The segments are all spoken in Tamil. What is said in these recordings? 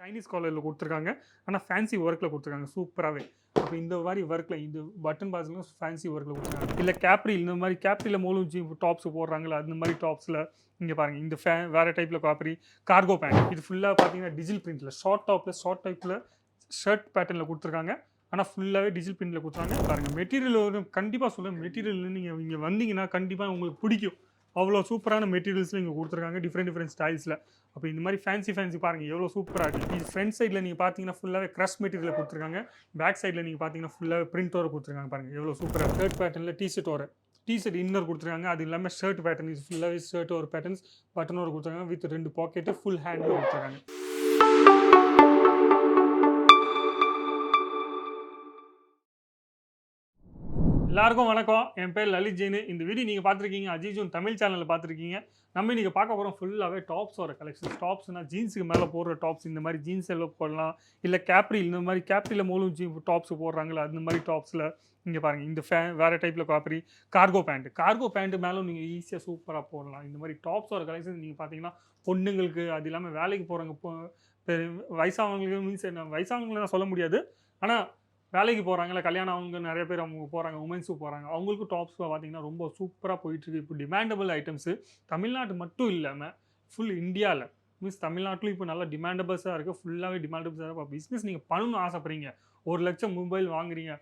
சைனீஸ் காலரில் கொடுத்துருக்காங்க. ஆனால் ஃபேன்சி ஒர்க்கில் கொடுத்துருக்காங்க சூப்பராகவே. அப்போ இந்த மாதிரி ஒர்க்கில் இது பட்டன் பாஸ்லாம் ஃபேன்சி ஒர்க்கில் கொடுத்துருக்காங்க. இல்லை கேப்ரி இந்த மாதிரி கேப்ரியில் மூலூச்சி டாப்ஸ் போடுறாங்களா அந்த மாதிரி டாப்ஸில் இங்கே பாருங்கள். இந்த வேறு டைப்பில் காப்பரி கார்கோ பேண்ட். இது ஃபுல்லாக பார்த்தீங்கன்னா டிஜிட்டல் பிரிண்டில் ஷார்ட் டைப்பில் ஷர்ட் பேட்டர்னில் கொடுத்துருக்காங்க. ஆனால் ஃபுல்லாகவே டிஜிட்டல் பிரிண்டில் கொடுத்துருக்காங்க. பாருங்கள் மெட்டீரியல் ஒரு கண்டிப்பாக சொல்லுங்கள், மெட்டீரியல் நீங்கள் இங்கே வந்தீங்கன்னா கண்டிப்பாக உங்களுக்கு பிடிக்கும். அவ்வளோ சூப்பரான மெட்டீரியல்ஸில் இங்கே கொடுத்துருக்காங்க டிஃப்ரெண்ட் ஸ்டைல்ஸில். அப்போ இந்த மாதிரி ஃபேன்சி பாருங்கள் எவ்வளோ சூப்பராக இருக்குது. இது ஃப்ரண்ட் சைடில் நீங்கள் பார்த்தீங்கன்னா ஃபுல்லாகவே க்ரஷ் மெட்டீரியல் கொடுத்துருக்காங்க. பேக் சைடில் நீங்கள் பார்த்தீங்கன்னா ஃபுல்லாகவே பிரிண்டோரை கொடுத்துருக்காங்க. பாருங்கள் எவ்வளோ சூப்பராக ஷர்ட் பேட்டர்னில் டிஷர்ட் இன்னர் கொடுத்துருக்காங்க. அது இல்லாமல் ஷர்ட் பேட்டர்ன் இது ஃபுல்லாகவே ஷர்ட் ஒரு பேட்டர்ன்ஸ் பட்டனோர் கொடுத்துருக்காங்க. வித் 2 பாக்கெட்டு ஃபுல் ஹேண்டில் கொடுத்துருக்காங்க. எல்லாருக்கும் வணக்கம். என் பேர் லலித் ஜெயின். இந்த வீடியோ நீங்கள் பார்த்துருக்கீங்க அஜிஜூன் தமிழ் சேனலில் பார்த்துருக்கீங்க. நம்ம இன்றைக்கி பார்க்க போகிறோம் ஃபுல்லாகவே டாப்ஸோட கலெக்ஷன்ஸ். டாப்ஸ்னால் ஜீன்ஸுக்கு மேலே போடுற டாப்ஸ். இந்த மாதிரி ஜீன்ஸ் எல்லாம் போடலாம். இல்லை கேப்ரி இந்த மாதிரி கேப்ரியில் மூலூச்சி டாப்ஸ் போடுறாங்களா அந்த மாதிரி டாப்ஸில் இங்கே பாருங்கள். இந்த வேறு டைப்பில் காப்பரி கார்கோ பேண்ட்டு மேலும் நீங்கள் ஈஸியாக சூப்பராக போடலாம். இந்த மாதிரி டாப்ஸோட கலெக்ஷன்ஸ் நீங்கள் பார்த்தீங்கன்னா பொண்ணுங்களுக்கு, அது இல்லாமல் வேலைக்கு போகிறவங்க, வயசானவங்களுக்கு மீன்ஸ் வயசானவங்களை நான் சொல்ல முடியாது, ஆனால் வேலைக்கு போகிறாங்கள, கல்யாணம் அவங்க நிறைய பேர் அவங்க போகிறாங்க, உமன்ஸுக்கு போகிறாங்க, அவங்களுக்கும் டாப்ஸ் பார்த்தீங்கன்னா ரொம்ப சூப்பராக போயிட்டுருக்கு. இப்போ டிமாண்டபிள் ஐட்டம்ஸு தமிழ்நாட்டு மட்டும் இல்லாமல் ஃபுல் இந்தியாவில் மீன்ஸ் தமிழ்நாட்டிலும் இப்போ நல்லா டிமாண்டபிள்ஸாக இருக்குது. ஃபுல்லாகவே டிமாண்டபிள்ஸாக இருக்குது. பிஸ்னஸ் நீங்கள் பண்ணணும்னு ஆசைப்படுறீங்க, 1 லட்சம் மொபைல் வாங்குறீங்க,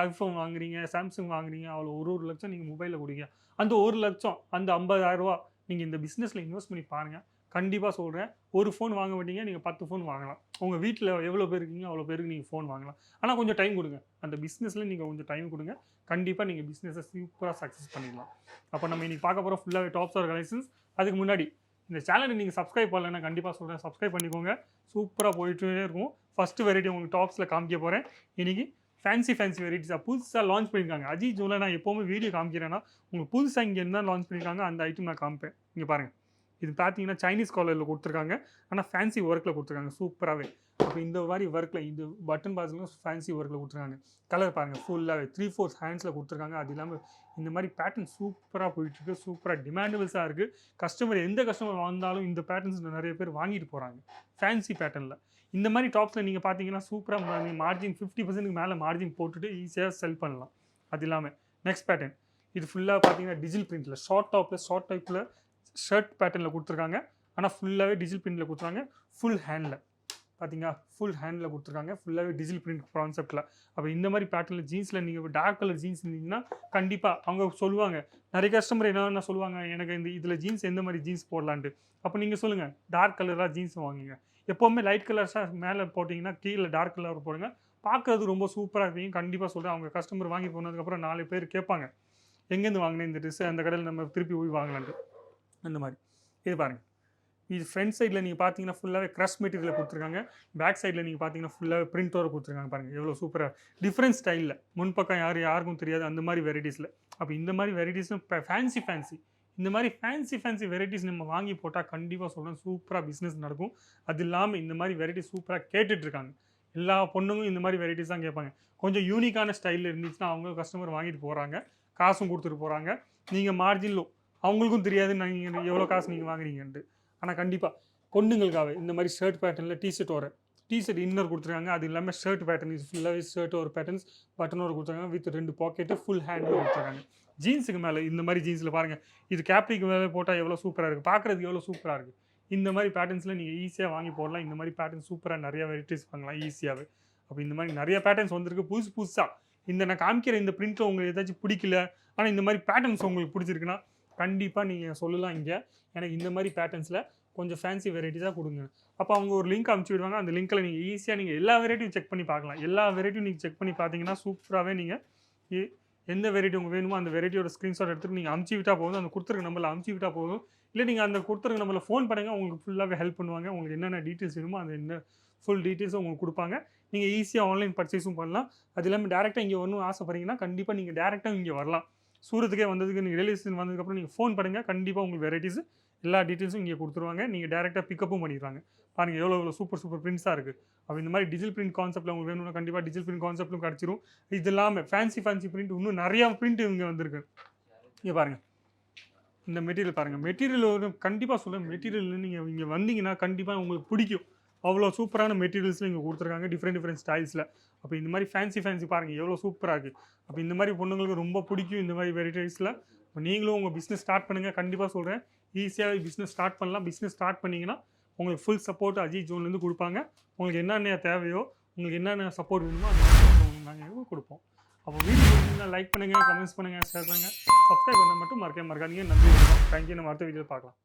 ஐஃபோன் வாங்குறீங்க, சாம்சங் வாங்குறீங்க, அவ்வளோ ஒரு லட்சம் நீங்கள் மொபைலில் கொடுங்க. அந்த 1 லட்சம் அந்த 50,000 ரூபா நீங்கள் இந்த பிஸ்னஸில் இன்வெஸ்ட் பண்ணி பாருங்கள். கண்டிப்பாக சொல்கிறேன், ஒரு ஃபோன் வாங்க மாட்டீங்க, நீங்கள் 10 ஃபோன் வாங்கலாம். உங்கள் வீட்டில் எவ்வளோ பேர் இருக்கீங்க அவ்வளோ பேருக்கு நீங்கள் ஃபோன் வாங்கலாம். ஆனால் கொஞ்சம் டைம் கொடுங்க, அந்த பிஸ்னஸில் நீங்கள் கொஞ்சம் டைம் கொடுங்க, கண்டிப்பாக நீங்கள் பிஸ்னஸை சூப்பராக சக்ஸஸ் பண்ணிடலாம். அப்போ நம்ம இன்றைக்கி பார்க்க போகிறோம் ஃபுல்லாகவே டாப்ஸ் ஆர் கலெக்ஷன்ஸ். அதுக்கு முன்னாடி இந்த சேனலை நீங்கள் சப்ஸ்கிரைப் பண்ணலைன்னா கண்டிப்பாக சொல்கிறேன், சப்ஸ்கிரைப் பண்ணிக்கோங்க. சூப்பராக போயிட்டே இருக்கும். ஃபஸ்ட்டு வெரைட்டி உங்களுக்கு டாப்ஸில் காமிக்க போகிறேன். இன்றைக்கி ஃபேன்சி வெரைட்டிஸாக புதுசாக லான்ச் பண்ணியிருக்காங்க. அஜிஜூனில் நான் எப்போவுமே வீடியோ காமிக்கிறேன்னா உங்களுக்கு புதுசாக இங்கே என்ன லான்ச் பண்ணியிருக்காங்க அந்த ஐட்டம் நான் காமிப்பேன். இங்கே பாருங்கள், இது பார்த்தீங்கன்னா சைனீஸ் காலரில் கொடுத்துருக்காங்க. ஆனால் ஃபேன்சி ஒர்க்கில் கொடுத்துருக்காங்க சூப்பராகவே. அப்போ இந்த மாதிரி ஒர்க்கில் இது பட்டன் பாஸ்லாம் ஃபேன்சி ஒர்க்கில் கொடுத்துருக்காங்க. கலர் பாருங்கள் ஃபுல்லாகவே 3/4 ஹேண்ட்ஸில் கொடுத்துருக்காங்க. அது இல்லாமல் இந்த மாதிரி பேட்டர்ன் சூப்பராக போயிட்டுருக்கு. சூப்பராக டிமாண்டபிள்ஸாக இருக்குது. எந்த கஸ்டமர் வந்தாலும் இந்த பேட்டர்ன்ஸ் நிறைய பேர் வாங்கிட்டு போகிறாங்க. ஃபேன்சி பேட்டர்னில் இந்த மாதிரி டாப்ஸில் நீங்கள் பார்த்தீங்கன்னா சூப்பராக மார்ஜின் 50% மேலே மார்ஜின் போட்டுட்டு ஈஸியாக செல் பண்ணலாம். அது இல்லாமல் நெக்ஸ்ட் பேட்டர்ன் இது ஃபுல்லாக பார்த்தீங்கன்னா டிஜிட்டல் பிரிண்டில் ஷார்ட் டைப்பில் ஷர்ட் பேட்டர்னில் கொடுத்துருக்காங்க. ஆனால் ஃபுல்லாகவே டிஜிட்டல் பிரிண்டில் கொடுத்துருக்காங்க. ஃபுல் ஹேண்டில் பார்த்தீங்கன்னா ஃபுல் ஹேண்டில் கொடுத்துருக்காங்க. ஃபுல்லாகவே டிஜிட்டல் பிரிண்ட் கான்செப்டில். அப்போ இந்த மாதிரி பேட்டர்னில் ஜீன்ஸில் நீங்கள் டார்க் கலர் ஜீன்ஸ் இருந்தீங்கன்னா கண்டிப்பாக அவங்க சொல்லுவாங்க, நிறைய கஸ்டமர் என்ன சொல்லுவாங்க, எனக்கு இதில் ஜீன்ஸ் எந்த மாதிரி ஜீன்ஸ் போடலான்ட்டு. அப்போ நீங்கள் சொல்லுங்கள், டார்க் கலராக ஜீன்ஸ் வாங்குங்க. எப்போவுமே லைட் கலர்ஸாக மேலே போட்டிங்கன்னா கீழே டார்க் கலர் போடுங்க, பார்க்குறது ரொம்ப சூப்பராக இருப்பீங்க. கண்டிப்பாக சொல்கிறேன், அவங்க கஸ்டமர் வாங்கி போனதுக்கப்புறம் 4 பேர் கேட்பாங்க, எங்கேருந்து வாங்கினேன் இந்த ட்ரெஸ்ஸு, அந்த கடையில் நம்ம திருப்பி போய் வாங்கலான்ட்டு. அந்த மாதிரி இது பாருங்கள். இது ஃப்ரண்ட் சைடில் நீங்கள் பார்த்தீங்கன்னா ஃபுல்லாகவே க்ரஷ் மெட்டீரியல் கொடுத்துருக்காங்க. பேக் சைடில் நீங்கள் பார்த்தீங்கன்னா ஃபுல்லாகவே பிரிண்டோரை கொடுத்துருக்காங்க. பாருங்கள் எவ்வளோ சூப்பராக டிஃப்ரெண்ட் ஸ்டைலில். முன்பக்கம் யாருக்கும் தெரியாது அந்த மாதிரி வெரைட்டிஸில். அப்போ இந்த மாதிரி வெரைட்டிஸும் ஃபேன்சி இந்த மாதிரி ஃபேன்சி வெரைட்டிஸ் நம்ம வாங்கி போட்டால் கண்டிப்பாக சொல்கிறேன் சூப்பராக பிஸ்னஸ் நடக்கும். அது இல்லாமல் இந்த மாதிரி வெரைட்டிஸ் சூப்பராக கேட்டுட்ருக்காங்க. எல்லா பொண்ணுங்களும் இந்த மாதிரி வெரைட்டிஸ் தான் கேட்பாங்க. கொஞ்சம் யூனிக்கான ஸ்டைலில் இருந்துச்சுன்னா அவங்க கஸ்டமர் வாங்கிட்டு போகிறாங்க, காசும் கொடுத்துட்டு போகிறாங்க. நீங்கள் மார்ஜின் அவங்களுக்கும் தெரியாது நீங்கள் எவ்வளோ காசு நீங்கள் வாங்குறீங்கன்ட்டு. ஆனால் கண்டிப்பாக பொண்ணுங்களுக்காக இந்த மாதிரி ஷர்ட் பேட்டர்னில் டிஷர்ட் இன்னர் கொடுத்துருக்காங்க. அது இல்லாமல் ஷர்ட் பேட்டர்ன் இது ஃபுல்லாகவே ஷர்ட் ஒரு பேட்டர்ன்ஸ் பட்டனோர் கொடுத்துருக்காங்க. வித் 2 பாக்கெட்டு ஃபுல் ஹேண்டில் கொடுத்துருக்காங்க. ஜீன்ஸுக்கு மேலே இந்த மாதிரி ஜீன்ஸில் பாருங்கள், இது கேப்ரிக்கு மேலே போட்டால் எவ்வளோ சூப்பராக இருக்குது, பார்க்குறதுக்கு எவ்வளோ சூப்பராக இருக்குது. இந்த மாதிரி பேட்டர்ன்ஸில் நீங்கள் ஈஸியாக வாங்கி போடலாம். இந்த மாதிரி பேட்டர்ன் சூப்பராக நிறையா வெரைட்டிஸ் வாங்கலாம் ஈஸியாகவே. அப்போ இந்த மாதிரி நிறைய பேட்டர்ன்ஸ் வந்திருக்கு புதுசாக. இந்த நான் காமிக்கிற இந்த பிரிண்ட்டில் உங்களுக்கு ஏதாச்சும் பிடிக்கல, ஆனால் இந்த மாதிரி பேட்டர்ன்ஸ் உங்களுக்கு பிடிச்சிருக்குன்னா கண்டிப்பாக நீங்கள் சொல்லலாம். இங்கே எனக்கு இந்த மாதிரி பேட்டர்ன்ஸில் கொஞ்சம் ஃபேன்சி வெரைட்டிஸாக கொடுங்க. அப்போ அவங்க ஒரு லிங்க் அனுப்பிச்சி விடுவாங்க. அந்த லிங்க்கில் நீங்கள் ஈஸியாக எல்லா வெரைட்டியும் செக் பண்ணி பார்க்கலாம். எல்லா வெரைட்டியும் நீங்கள் செக் பண்ணி பார்த்தீங்கன்னா சூப்பராகவே நீங்கள் எந்த வெரைட்டி உங்களுக்கு வேணுமோ அந்த வெரைட்டியோட ஸ்க்ரீன்ஷாட் எடுத்துகிட்டு நீங்கள் அனுப்பிச்சி விட்டால் போதும். அந்த கொடுத்துருக்க நம்பரில் அனுப்பிச்சி விட்டால் போதும். இல்லை நீங்கள் அந்த கொடுத்துருக்க நம்பரில் ஃபோன் பண்ணுங்கள், உங்களுக்கு ஃபுல்லாகவே ஹெல்ப் பண்ணுவாங்க. உங்களுக்கு என்னென்ன டீட்டெயில்ஸ் வேணுமோ அந்த என்ன ஃபுல் டீட்டெயில்ஸும் உங்களுக்கு கொடுப்பாங்க. நீங்கள் ஈஸியாக ஆன்லைன் பர்ச்சேஸும் பண்ணலாம். அது இல்லாமல் டேரெக்டாக இங்கே வரணும் ஆசைப்படுறீங்கன்னா கண்டிப்பாக நீங்கள் டேரெக்டாக இங்கே வரலாம். சூரத்துக்கே வந்ததுக்கு நீங்கள் ரியலைசேஷன் வந்ததுக்கப்புறம் நீங்கள் ஃபோன் பண்ணுங்கள், கண்டிப்பாக உங்களுக்கு வெரைட்டிஸ் எல்லா டீட்டெயில்ஸும் இங்கே கொடுத்துருவாங்க. நீங்கள் டேரெக்டாக பிக்கப்பும் பண்ணிடுவாங்க. பாருங்கள் எவ்வளோ சூப்பர் பிரிண்ட்ஸாக இருக்குது. அப்போ இந்த மாதிரி டிஜிட்டல் பிரிண்ட் கான்செப்ட்டில் உங்களுக்கு வேணும்னா கண்டிப்பாக டிஜிட்டல் பிரிண்ட் கான்செப்ட்டும் கிடச்சிரும். இது இல்லாமல் ஃபேன்சி பிரிண்ட் இன்னும் நிறையா பிரிண்ட் இங்கே வந்திருக்கு. இங்கே பாருங்கள், இந்த மெட்டீரியல் பாருங்கள். மெட்டீரியல் ஒரு கண்டிப்பாக சொல்லுங்கள், மெட்டீரியல் நீங்கள் இங்கே வந்தீங்கன்னா கண்டிப்பாக உங்களுக்கு பிடிக்கும். அவ்வளோ சூப்பரான மெட்டீரியல்ஸில் இங்கே கொடுத்துருக்காங்க டிஃப்ரெண்ட் ஸ்டைல்ஸில். அப்போ இந்த மாதிரி ஃபேன்சி பாருங்கள் எவ்வளோ சூப்பராக இருக்குது. அப்போ இந்த மாதிரி பொண்ணுங்களுக்கு ரொம்ப பிடிக்கும் இந்த மாதிரி வெரைட்டிஸில். இப்போ நீங்களும் உங்கள் பிஸ்னஸ் ஸ்டார்ட் பண்ணுங்கள். கண்டிப்பாக சொல்கிறேன், ஈஸியாக பிஸ்னஸ் ஸ்டார்ட் பண்ணலாம். பிஸ்னஸ் ஸ்டார்ட் பண்ணிங்கன்னா உங்களுக்கு ஃபுல் சப்போர்ட் அஜித் ஜோன்லேருந்து கொடுப்பாங்க. உங்களுக்கு என்னென்ன தேவையோ, உங்களுக்கு என்னென்ன சப்போர்ட் வேணுமோ அந்த நாங்கள் கொடுப்போம். அப்போ வீடியோ லைக் பண்ணுங்கள், கமெண்ட்ஸ் பண்ணுங்கள், ஷேர் பண்ணுங்கள், சப்ஸ்கிரைப் பண்ண மட்டும் மறக்காதீங்க. நன்றி. தேங்க்யூ. நம்ம அடுத்த வீடியோவில் பார்க்கலாம்.